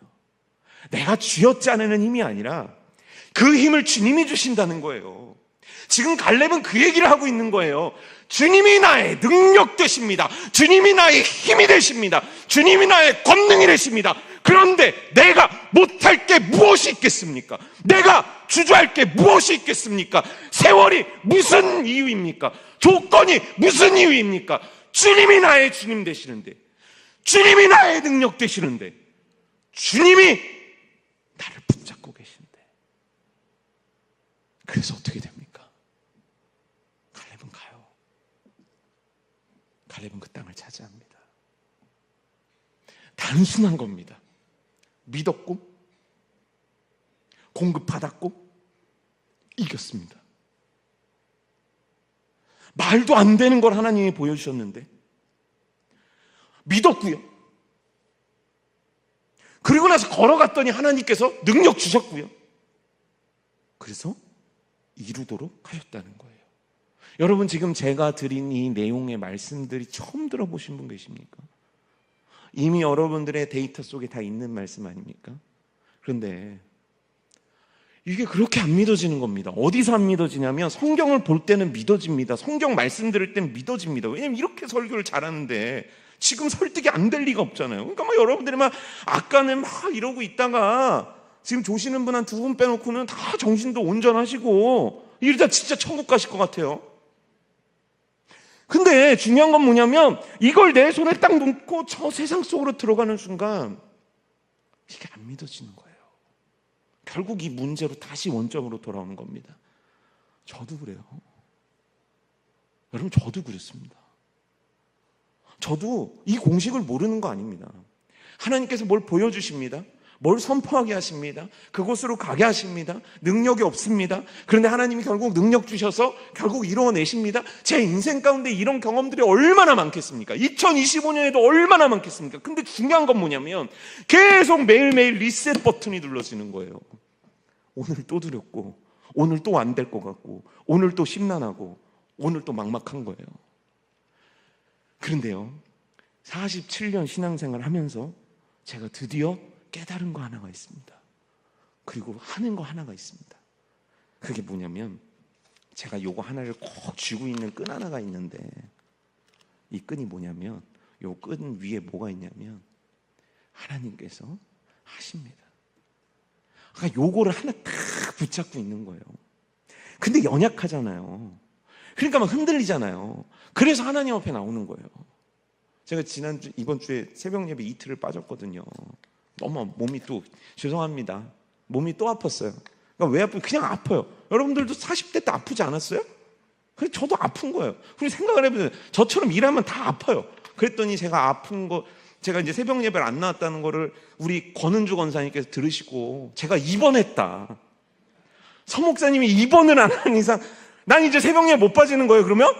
내가 쥐어짜내는 힘이 아니라 그 힘을 주님이 주신다는 거예요. 지금 갈렙은 그 얘기를 하고 있는 거예요. 주님이 나의 능력 되십니다. 주님이 나의 힘이 되십니다. 주님이 나의 권능이 되십니다. 그런데 내가 못할 게 무엇이 있겠습니까? 내가 주저할 게 무엇이 있겠습니까? 세월이 무슨 이유입니까? 조건이 무슨 이유입니까? 주님이 나의 주님 되시는데, 주님이 나의 능력 되시는데, 주님이 나를 붙잡고 계신데, 그래서 어떻게 됩니까? 갈렙은 가요. 갈렙은 그 땅을 차지합니다. 단순한 겁니다. 믿었고 공급받았고 이겼습니다. 말도 안 되는 걸 하나님이 보여주셨는데 믿었고요. 그리고 나서 걸어갔더니 하나님께서 능력 주셨고요. 그래서 이루도록 하셨다는 거예요. 여러분, 지금 제가 드린 이 내용의 말씀들이 처음 들어보신 분 계십니까? 이미 여러분들의 데이터 속에 다 있는 말씀 아닙니까? 그런데 이게 그렇게 안 믿어지는 겁니다. 어디서 안 믿어지냐면 성경을 볼 때는 믿어집니다. 성경 말씀 들을 때는 믿어집니다. 왜냐면 이렇게 설교를 잘하는데 지금 설득이 안 될 리가 없잖아요. 그러니까 막 여러분들이 막 아까는 막 이러고 있다가 지금 조시는 분 한 두 분 빼놓고는 다 정신도 온전하시고 이러다 진짜 천국 가실 것 같아요. 근데 중요한 건 뭐냐면 이걸 내 손에 딱 놓고 저 세상 속으로 들어가는 순간 이게 안 믿어지는 거예요. 결국 이 문제로 다시 원점으로 돌아오는 겁니다. 저도 그래요. 여러분, 저도 그랬습니다. 저도 이 공식을 모르는 거 아닙니다. 하나님께서 뭘 보여주십니다. 뭘 선포하게 하십니다. 그곳으로 가게 하십니다. 능력이 없습니다. 그런데 하나님이 결국 능력 주셔서 결국 이루어내십니다. 제 인생 가운데 이런 경험들이 얼마나 많겠습니까? 2025년에도 얼마나 많겠습니까? 근데 중요한 건 뭐냐면 계속 매일매일 리셋 버튼이 눌러지는 거예요. 오늘 또 두렵고 오늘 또 안 될 것 같고 오늘 또 심란하고 오늘 또 막막한 거예요. 그런데요, 47년 신앙생활 하면서 제가 드디어 깨달은 거 하나가 있습니다. 그리고 하는 거 하나가 있습니다. 그게 뭐냐면 제가 요거 하나를 꼭 쥐고 있는 끈 하나가 있는데 이 끈이 뭐냐면 요 끈 위에 뭐가 있냐면 하나님께서 하십니다. 그러니까 요거를 하나 딱 붙잡고 있는 거예요. 근데 연약하잖아요. 그러니까 막 흔들리잖아요. 그래서 하나님 앞에 나오는 거예요. 제가 이번 주에 새벽 예배 이틀을 빠졌거든요. 너무 몸이 또 죄송합니다. 몸이 또 아팠어요. 그러니까 왜 아프요? 그냥 아파요. 여러분들도 40대 때 아프지 않았어요? 그래, 저도 아픈 거예요. 그리고 생각을 해보세요. 저처럼 일하면 다 아파요. 그랬더니 제가 아픈 거, 제가 이제 새벽 예배를 안 나왔다는 거를 우리 권은주 권사님께서 들으시고 제가 입원했다. 서 목사님이 입원을 안 하는 이상 난 이제 새벽 예배 못 빠지는 거예요. 그러면?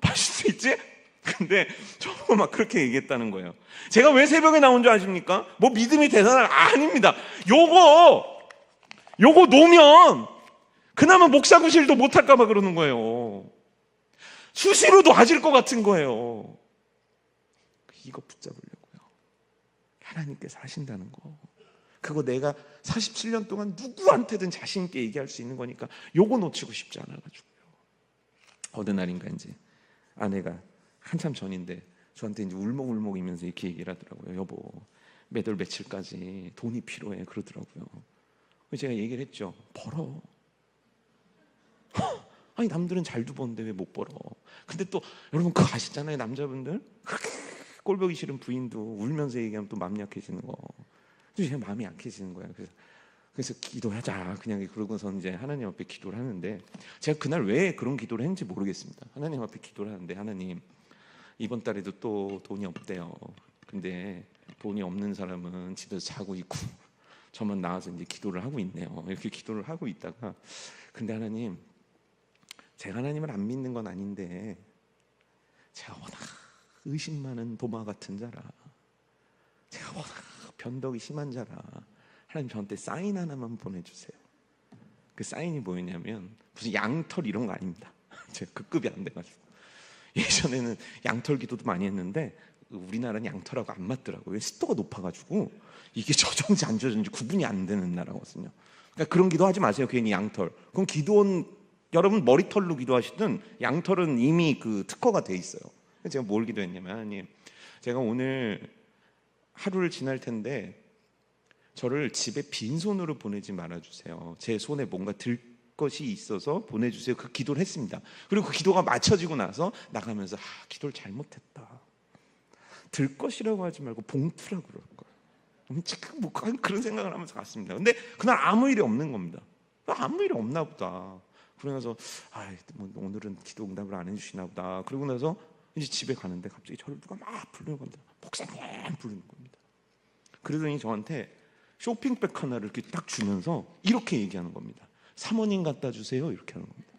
빠질 수 있지? 근데 저보고 막 그렇게 얘기했다는 거예요. 제가 왜 새벽에 나온 줄 아십니까? 뭐 믿음이 대단한 아닙니다. 요거 놓으면 그나마 목사구실도 못할까 봐 그러는 거예요. 수시로 놔질 것 같은 거예요. 이거 붙잡으려고요. 하나님께서 하신다는 거. 그거 내가 47년 동안 누구한테든 자신 있게 얘기할 수 있는 거니까 요거 놓치고 싶지 않아가지고요. 어느 날인가 이제 아내가 한참 전인데 저한테 이제 울먹울먹이면서 이렇게 얘기를 하더라고요. 여보, 몇 월 며칠까지 돈이 필요해 그러더라고요. 제가 얘기를 했죠. 벌어. 아니 남들은 잘도 버는데 왜 못 벌어? 근데 또 여러분 그거 아시잖아요. 남자분들 그렇게 꼴보기 싫은 부인도 울면서 얘기하면 또 마음 약해지는 거. 그래서 제가 마음이 약해지는 거예요. 그래서 기도하자 그냥 그러고서 이제 하나님 앞에 기도를 하는데, 제가 그날 왜 그런 기도를 했는지 모르겠습니다. 하나님 앞에 기도를 하는데, 하나님 이번 달에도 또 돈이 없대요. 근데 돈이 없는 사람은 집에서 자고 있고 저만 나와서 이제 기도를 하고 있네요. 이렇게 기도를 하고 있다가, 근데 하나님, 제가 하나님을 안 믿는 건 아닌데 제가 워낙 의심 많은 도마 같은 자라, 제가 워낙 변덕이 심한 자라, 하나님 저한테 사인 하나만 보내주세요. 그 사인이 뭐였냐면 무슨 양털 이런 거 아닙니다. 제가 그 급이 안 돼가지고, 예전에는 양털 기도도 많이 했는데 우리나라는 양털하고 안 맞더라고요. 왜? 습도가 높아가지고 이게 젖었는지 안 젖었는지 구분이 안 되는 나라거든요. 그러니까 그런 기도 하지 마세요. 괜히 양털. 그럼 기도원 여러분 머리털로 기도하시든 양털은 이미 그 특허가 돼 있어요. 제가 뭘 기도했냐면, 하나님 제가 오늘 하루를 지날 텐데 저를 집에 빈손으로 보내지 말아주세요. 제 손에 뭔가 들 것이 있어서 보내주세요. 그 기도를 했습니다. 그리고 그 기도가 맞춰지고 나서 나가면서 기도를 잘못했다. 들 것이라고 하지 말고 봉투라고 그럴 거예요. 지금 뭐 그런 생각을 하면서 갔습니다. 근데 그날 아무 일이 없는 겁니다. 아무 일이 없나 보다. 그러면서 뭐 오늘은 기도 응답을 안 해주시나 보다. 그러고 나서 이제 집에 가는데 갑자기 저를 누가 막 부르는 겁니다. 목사님 부르는 겁니다. 그러더니 저한테 쇼핑백 하나를 이렇게 딱 주면서 이렇게 얘기하는 겁니다. 사모님 갖다 주세요. 이렇게 하는 겁니다.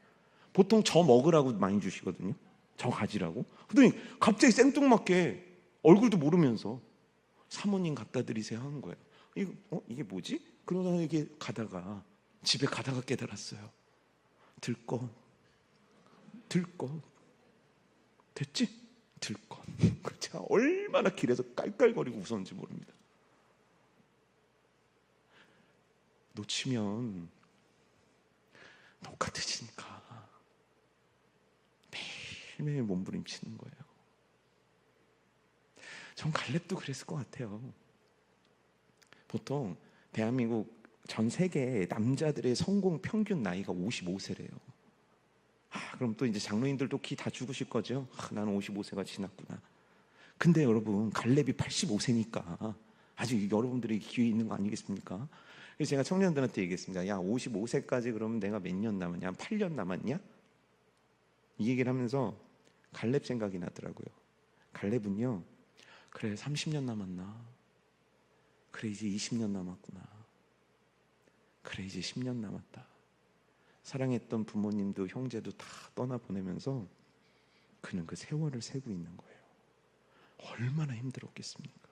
보통 저 먹으라고 많이 주시거든요. 저 가지라고. 그러더니 갑자기 생뚱맞게 얼굴도 모르면서 사모님 갖다 드리세요 하는 거예요. 이게 뭐지? 그러다가 이게 가다가 집에 가다가 깨달았어요. 들것 됐지? 들것. 제가 얼마나 길에서 깔깔거리고 웃었는지 모릅니다. 놓치면 똑같아지니까 매일매일 몸부림치는 거예요. 전 갈렙도 그랬을 것 같아요. 보통 대한민국 전 세계 남자들의 성공 평균 나이가 55세래요. 그럼 또 이제 장로님들도 키 다 죽으실 거죠. 나는 55세가 지났구나. 근데 여러분 갈렙이 85세니까 아직 여러분들이 기회 있는 거 아니겠습니까? 그래서 제가 청년들한테 얘기했습니다. 야, 55세까지 그러면 내가 몇 년 남았냐? 한 8년 남았냐? 이 얘기를 하면서 갈렙 생각이 나더라고요. 갈렙은요, 그래 30년 남았나? 그래 이제 20년 남았구나. 그래 이제 10년 남았다. 사랑했던 부모님도 형제도 다 떠나보내면서 그는 그 세월을 세고 있는 거예요. 얼마나 힘들었겠습니까?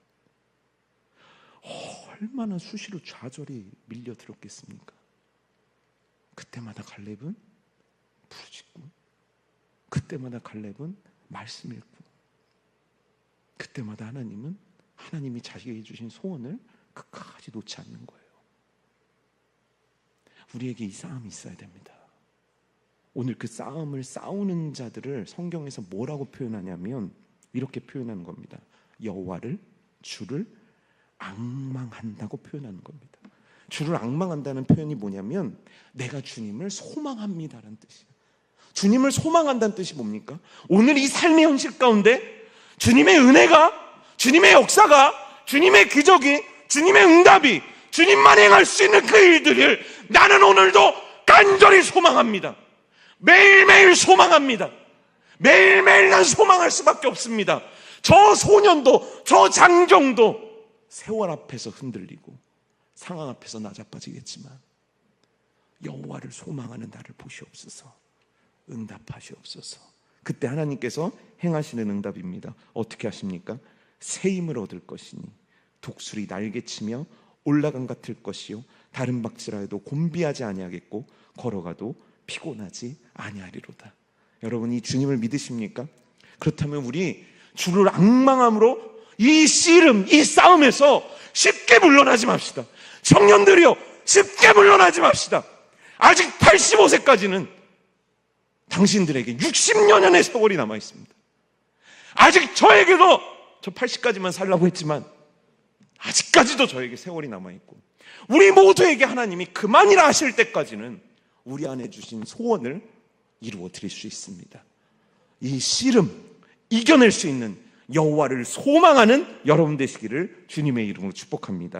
얼마나 수시로 좌절이 밀려들었겠습니까? 그때마다 갈렙은 부르짖고, 그때마다 갈렙은 말씀 읽고, 그때마다 하나님이 자기에게 주신 소원을 끝까지 놓지 않는 거예요. 우리에게 이 싸움이 있어야 됩니다. 오늘 그 싸움을 싸우는 자들을 성경에서 뭐라고 표현하냐면 이렇게 표현하는 겁니다. 여호와를, 주를 앙망한다고 표현하는 겁니다. 주를 앙망한다는 표현이 뭐냐면 내가 주님을 소망합니다라는 뜻이에요. 주님을 소망한다는 뜻이 뭡니까? 오늘 이 삶의 현실 가운데 주님의 은혜가, 주님의 역사가, 주님의 기적이, 주님의 응답이, 주님만 행할 수 있는 그 일들을 나는 오늘도 간절히 소망합니다. 매일매일 소망합니다. 매일매일 난 소망할 수밖에 없습니다. 저 소년도, 저 장정도 세월 앞에서 흔들리고 상황 앞에서 나자빠지겠지만 여호와를 소망하는 나를 보시옵소서, 응답하시옵소서. 그때 하나님께서 행하시는 응답입니다. 어떻게 하십니까? 새 힘을 얻을 것이니 독수리 날개치며 올라간 같을 것이요 다른 박질하여도 곤비하지 아니하겠고 걸어가도 피곤하지 아니하리로다. 여러분 이 주님을 믿으십니까? 그렇다면 우리 주를 앙망함으로 이 씨름, 이 싸움에서 쉽게 물러나지 맙시다. 청년들이요, 쉽게 물러나지 맙시다. 아직 85세까지는 당신들에게 60년의 세월이 남아 있습니다. 아직 저에게도 저 80까지만 살라고 했지만 아직까지도 저에게 세월이 남아 있고 우리 모두에게 하나님이 그만이라 하실 때까지는 우리 안에 주신 소원을 이루어 드릴 수 있습니다. 이 씨름 이겨낼 수 있는 여호와를 소망하는 여러분 되시기를 주님의 이름으로 축복합니다.